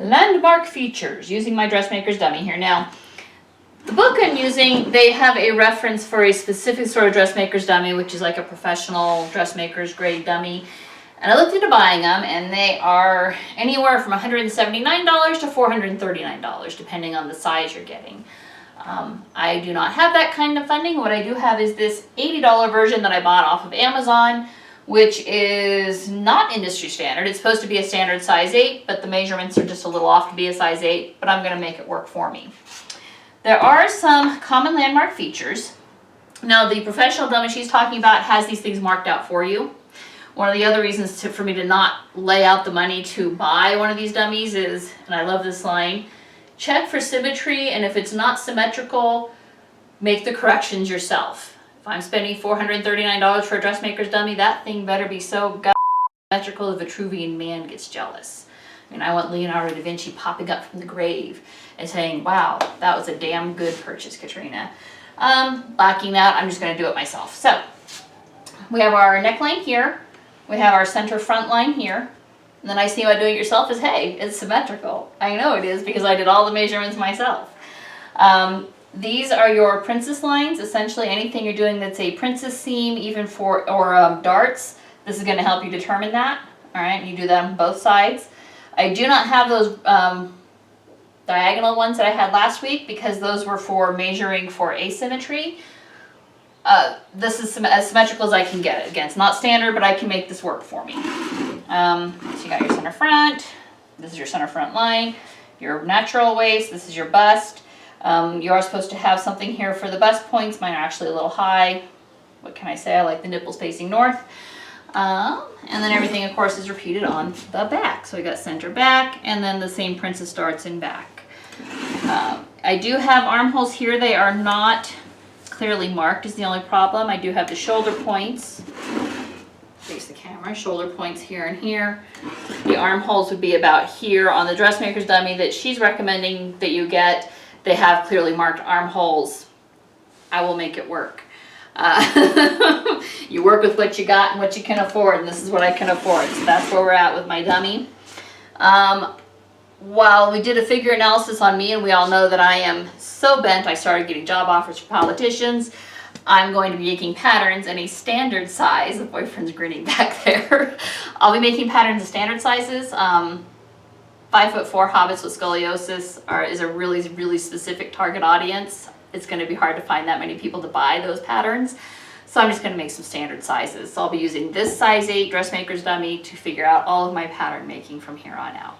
landmark features using my dressmaker's dummy here. Now, the book I'm using, they have a reference for a specific sort of dressmaker's dummy, which is like a professional dressmaker's grade dummy. And I looked into buying them, and they are anywhere from $179 to $439, depending on the size you're getting. I do not have that kind of funding. What I do have is this $80 version that I bought off of Amazon, which is not industry standard. It's supposed to be a standard size 8, but the measurements are just a little off to be a size 8, but I'm going to make it work for me. There are some common landmark features. Now, the professional dummy she's talking about has these things marked out for you. One of the other reasons for me to not lay out the money to buy one of these dummies is, and I love this line, check for symmetry, and if it's not symmetrical, make the corrections yourself. If I'm spending $439 for a dressmaker's dummy, that thing better be so symmetrical the Vitruvian man gets jealous. I mean, I want Leonardo da Vinci popping up from the grave and saying, wow, that was a damn good purchase, Katrina. Lacking that, I'm just going to do it myself. So, we have our neckline here. We have our center front line here. And the nice thing about doing it yourself is, hey, it's symmetrical. I know it is because I did all the measurements myself. These are your princess lines. Essentially, anything you're doing that's a princess seam, even for, or darts, this is going to help you determine that. All right, and you do that on both sides. I do not have those diagonal ones that I had last week because those were for measuring for asymmetry. This is as symmetrical as I can get it. Again, it's not standard, but I can make this work for me. So you got your center front. This is your center front line. Your natural waist. This is your bust. You are supposed to have something here for the bust points. Mine are actually a little high. What can I say? I like the nipples facing north. And then everything, of course, is repeated on the back. So we got center back, and then the same princess darts in back. I do have armholes here. They are not clearly marked is the only problem. I do have the shoulder points. Face the camera. Shoulder points here and here. The armholes would be about here on the dressmaker's dummy that she's recommending that you get. They have clearly marked armholes. I will make it work. You work with what you got and what you can afford, and this is what I can afford. So that's where we're at with my dummy. While we did a figure analysis on me, and we all know that I am so bent, I started getting job offers for politicians. I'm going to be making patterns in a standard size. The boyfriend's grinning back there. I'll be making patterns in standard sizes. 5'4" hobbits with scoliosis is a really, really specific target audience. It's going to be hard to find that many people to buy those patterns. So I'm just going to make some standard sizes. So I'll be using this size 8 dressmaker's dummy to figure out all of my pattern making from here on out.